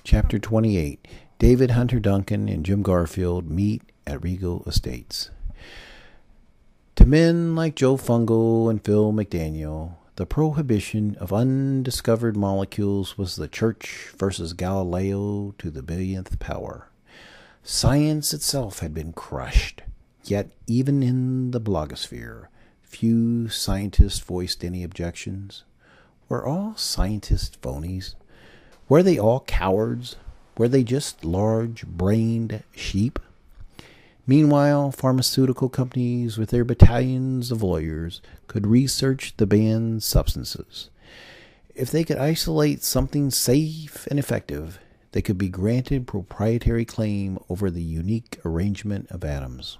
Chapter 28. David Hunter Duncan and Jim Garfield meet at Regal Estates. To men like Joe Fungo and Phil McDaniel, the prohibition of undiscovered molecules was the Church versus Galileo to the billionth power. Science itself had been crushed, yet even in the blogosphere, few scientists voiced any objections. Were all scientists phonies? Were they all cowards? Were they just large-brained sheep? Meanwhile, pharmaceutical companies with their battalions of lawyers could research the banned substances. If they could isolate something safe and effective, they could be granted proprietary claim over the unique arrangement of atoms.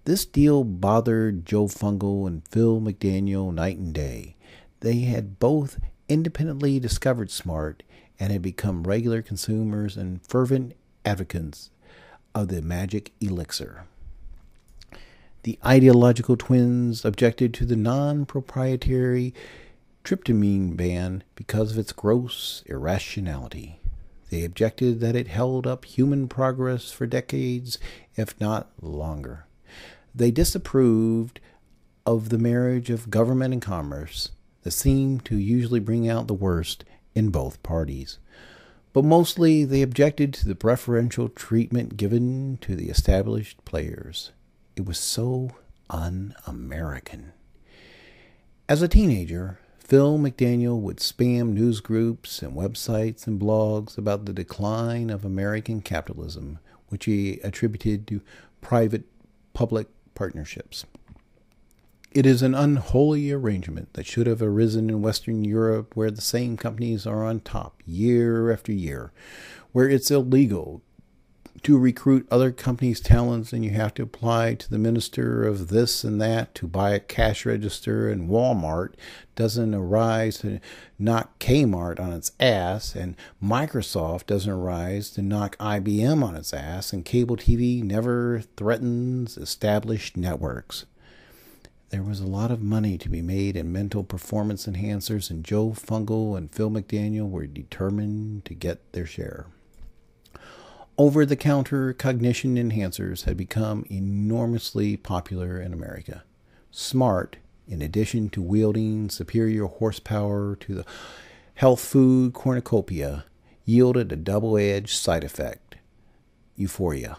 This deal bothered Joe Fungo and Phil McDaniel night and day. They had both independently discovered SMART and had become regular consumers and fervent advocates of the magic elixir. The ideological twins objected to the non-proprietary tryptamine ban because of its gross irrationality. They objected that it held up human progress for decades, if not longer. They disapproved of the marriage of government and commerce that seemed to usually bring out the worst in both parties. But mostly they objected to the preferential treatment given to the established players. It was so un-American. As a teenager, Phil McDaniel would spam news groups and websites and blogs about the decline of American capitalism, which he attributed to private-public partnerships. It is an unholy arrangement that should have arisen in Western Europe, where the same companies are on top year after year, where it's illegal to recruit other companies' talents and you have to apply to the minister of this and that to buy a cash register, and Walmart doesn't arise to knock Kmart on its ass, and Microsoft doesn't arise to knock IBM on its ass, and cable TV never threatens established networks. There was a lot of money to be made in mental performance enhancers, and Joe Fungo and Phil McDaniel were determined to get their share. Over-the-counter cognition enhancers had become enormously popular in America. SMART, in addition to wielding superior horsepower to the health food cornucopia, yielded a double-edged side effect: euphoria.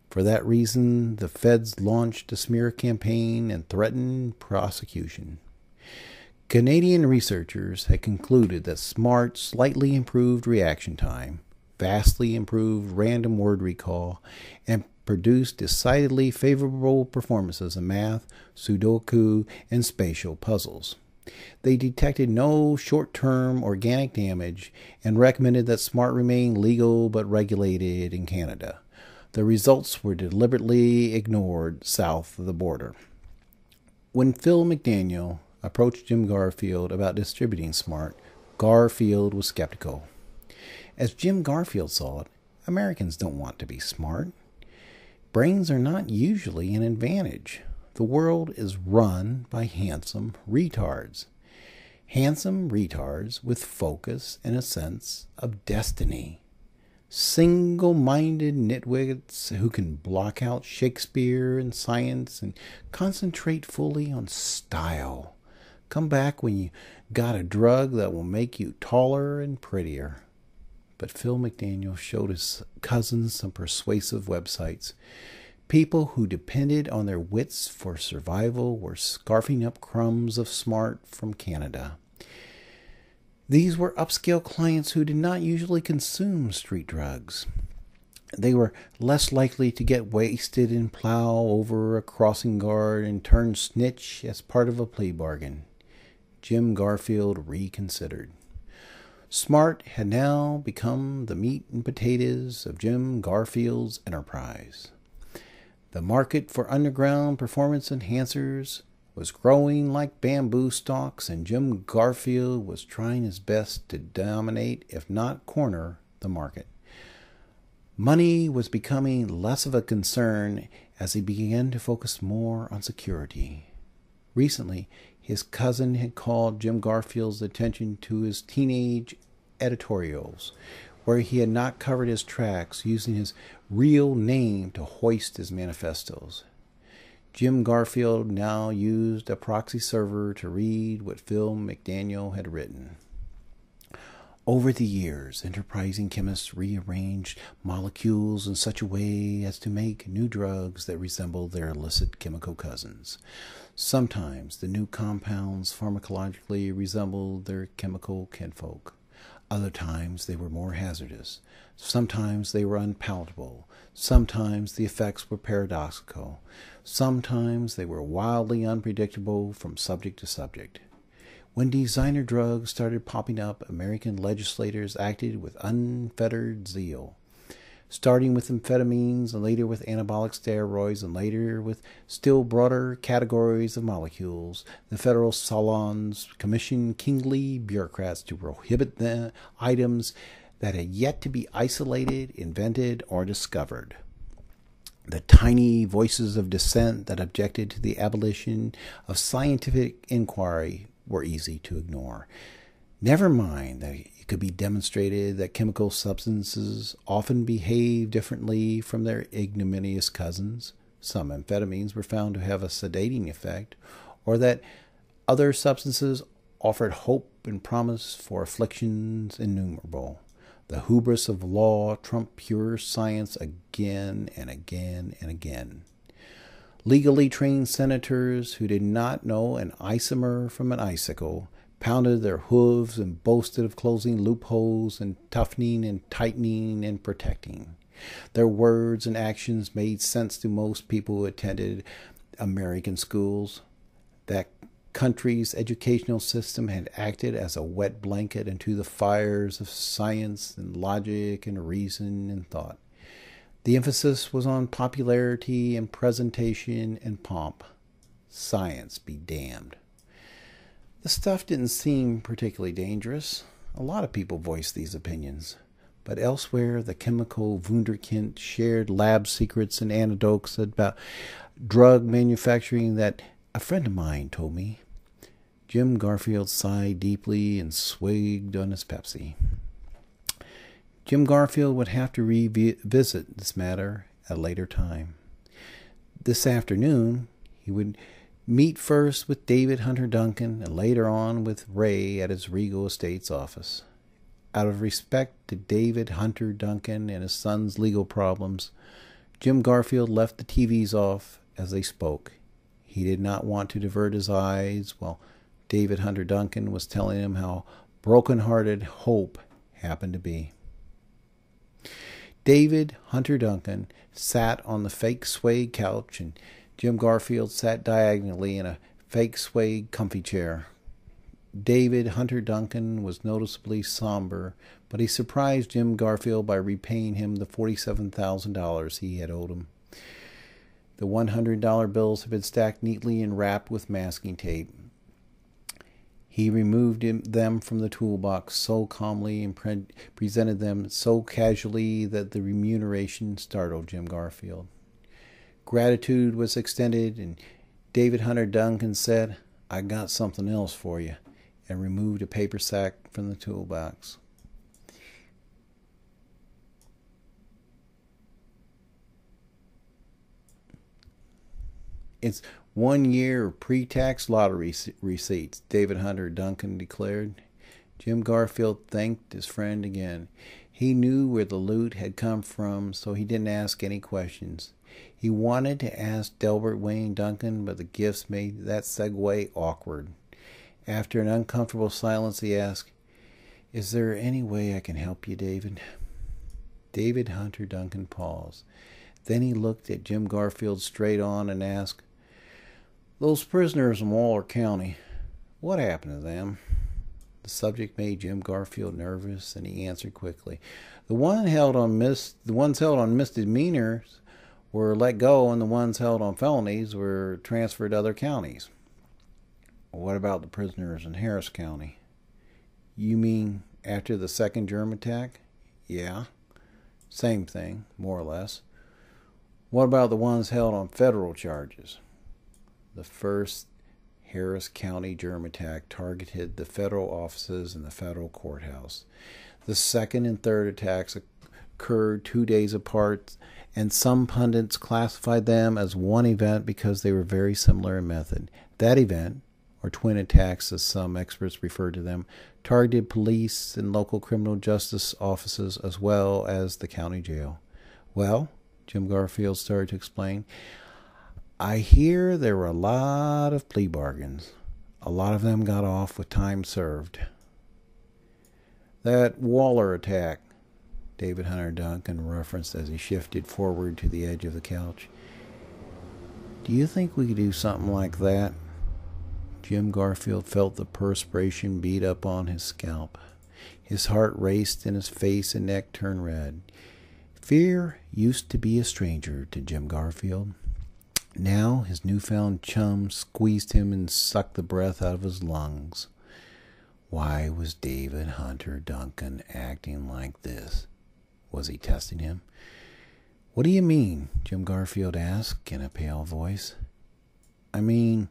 For that reason, the feds launched a smear campaign and threatened prosecution. Canadian researchers had concluded that SMART slightly improved reaction time, vastly improved random word recall, and produced decidedly favorable performances in math, Sudoku, and spatial puzzles. They detected no short-term organic damage and recommended that SMART remain legal but regulated in Canada. The results were deliberately ignored south of the border. When Phil McDaniel approached Jim Garfield about distributing SMART, Garfield was skeptical. As Jim Garfield saw it, Americans don't want to be smart. Brains are not usually an advantage. The world is run by handsome retards. Handsome retards with focus and a sense of destiny. Single-minded nitwits who can block out Shakespeare and science and concentrate fully on style. Come back when you got a drug that will make you taller and prettier. But Phil McDaniel showed his cousins some persuasive websites. People who depended on their wits for survival were scarfing up crumbs of SMART from Canada. These were upscale clients who did not usually consume street drugs. They were less likely to get wasted and plow over a crossing guard and turn snitch as part of a plea bargain. Jim Garfield reconsidered. SMART had now become the meat and potatoes of Jim Garfield's enterprise. The market for underground performance enhancers was growing like bamboo stalks, and Jim Garfield was trying his best to dominate, if not corner, the market. Money was becoming less of a concern as he began to focus more on security. Recently, his cousin had called Jim Garfield's attention to his teenage editorials, where he had not covered his tracks using his real name to hoist his manifestos. Jim Garfield now used a proxy server to read what Phil McDaniel had written. Over the years, enterprising chemists rearranged molecules in such a way as to make new drugs that resembled their illicit chemical cousins. Sometimes the new compounds pharmacologically resembled their chemical kinfolk. Other times they were more hazardous. Sometimes they were unpalatable. Sometimes the effects were paradoxical. Sometimes they were wildly unpredictable from subject to subject. When designer drugs started popping up, American legislators acted with unfettered zeal, starting with amphetamines and later with anabolic steroids and later with still broader categories of molecules. The federal salons commissioned kingly bureaucrats to prohibit the items that had yet to be isolated, invented, or discovered. The tiny voices of dissent that objected to the abolition of scientific inquiry were easy to ignore. Never mind that it could be demonstrated that chemical substances often behave differently from their ignominious cousins. Some amphetamines were found to have a sedating effect, or that other substances offered hope and promise for afflictions innumerable. The hubris of law trumped pure science again and again and again. Legally trained senators who did not know an isomer from an icicle pounded their hooves and boasted of closing loopholes and toughening and tightening and protecting. Their words and actions made sense to most people who attended American schools. That country's educational system had acted as a wet blanket into the fires of science and logic and reason and thought. The emphasis was on popularity and presentation and pomp. Science be damned. The stuff didn't seem particularly dangerous. A lot of people voiced these opinions. But elsewhere, the chemical wunderkind shared lab secrets and anecdotes about drug manufacturing that a friend of mine told me. Jim Garfield sighed deeply and swigged on his Pepsi. Jim Garfield would have to revisit this matter at a later time. This afternoon, he would meet first with David Hunter Duncan and later on with Ray at his Regal Estates office. Out of respect to David Hunter Duncan and his son's legal problems, Jim Garfield left the TVs off as they spoke. He did not want to divert his eyes while David Hunter Duncan was telling him how broken-hearted Hope happened to be. David Hunter Duncan sat on the fake suede couch and Jim Garfield sat diagonally in a fake suede comfy chair. David Hunter Duncan was noticeably somber, but he surprised Jim Garfield by repaying him the $47,000 he had owed him. The $100 bills had been stacked neatly and wrapped with masking tape. He removed them from the toolbox so calmly and presented them so casually that the remuneration startled Jim Garfield. Gratitude was extended, and David Hunter Duncan said, "I got something else for you," and removed a paper sack from the toolbox. It's 1 year of pre-tax lottery receipts, David Hunter Duncan declared. Jim Garfield thanked his friend again. He knew where the loot had come from, so he didn't ask any questions. He wanted to ask Delbert Wayne Duncan, but the gifts made that segue awkward. After an uncomfortable silence, he asked, "Is there any way I can help you, David?" David Hunter Duncan paused. Then he looked at Jim Garfield straight on and asked, "Those prisoners in Waller County, what happened to them?" The subject made Jim Garfield nervous, and he answered quickly. The ones held on misdemeanors were let go, and the ones held on felonies were transferred to other counties." "What about the prisoners in Harris County?" "You mean after the second germ attack?" "Yeah. Same thing, more or less." "What about the ones held on federal charges?" The first Harris County germ attack targeted the federal offices and the federal courthouse. The second and third attacks occurred 2 days apart, and some pundits classified them as one event because they were very similar in method. That event, or twin attacks as some experts refer to them, targeted police and local criminal justice offices as well as the county jail. Well, Jim Garfield started to explain, I hear there were a lot of plea bargains. A lot of them got off with time served. That Waller attack, David Hunter Duncan referenced as he shifted forward to the edge of the couch. Do you think we could do something like that? Jim Garfield felt the perspiration bead up on his scalp. His heart raced and his face and neck turned red. Fear used to be a stranger to Jim Garfield. Now his newfound chum squeezed him and sucked the breath out of his lungs. Why was David Hunter Duncan acting like this? Was he testing him? What do you mean? Jim Garfield asked in a pale voice. I mean,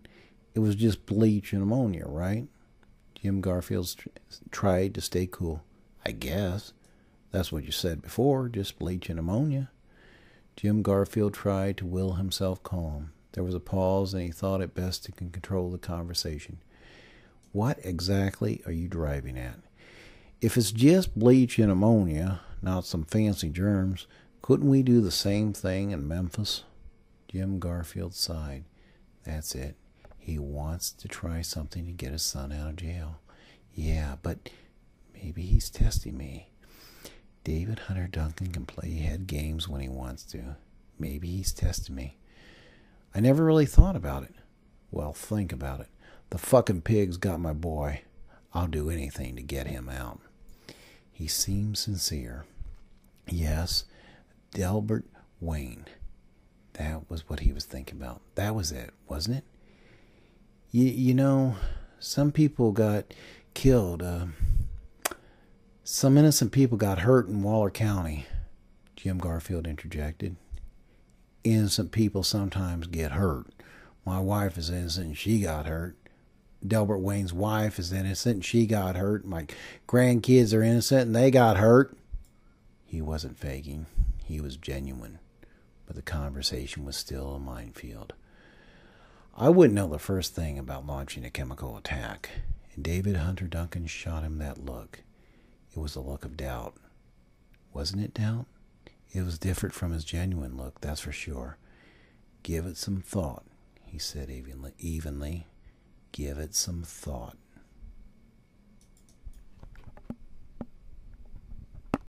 it was just bleach and ammonia, right? Jim Garfield tried to stay cool. I guess. That's what you said before, just bleach and ammonia. Jim Garfield tried to will himself calm. There was a pause, and he thought it best to control the conversation. What exactly are you driving at? If it's just bleach and ammonia, not some fancy germs, couldn't we do the same thing in Memphis? Jim Garfield sighed. That's it. He wants to try something to get his son out of jail. Yeah, but maybe he's testing me. David Hunter Duncan can play head games when he wants to. Maybe he's testing me. I never really thought about it. Well, think about it. The fucking pig's got my boy. I'll do anything to get him out. He seemed sincere. Yes, Delbert Wayne. That was what he was thinking about. That was it, wasn't it? You know, some people got killed. Some innocent people got hurt in Waller County, Jim Garfield interjected. Innocent people sometimes get hurt. My wife is innocent and she got hurt. Delbert Wayne's wife is innocent and she got hurt. My grandkids are innocent and they got hurt. He wasn't faking. He was genuine. But the conversation was still a minefield. I wouldn't know the first thing about launching a chemical attack. And David Hunter Duncan shot him that look. It was a look of doubt. Wasn't it doubt? It was different from his genuine look, that's for sure. Give it some thought, he said evenly. Give it some thought.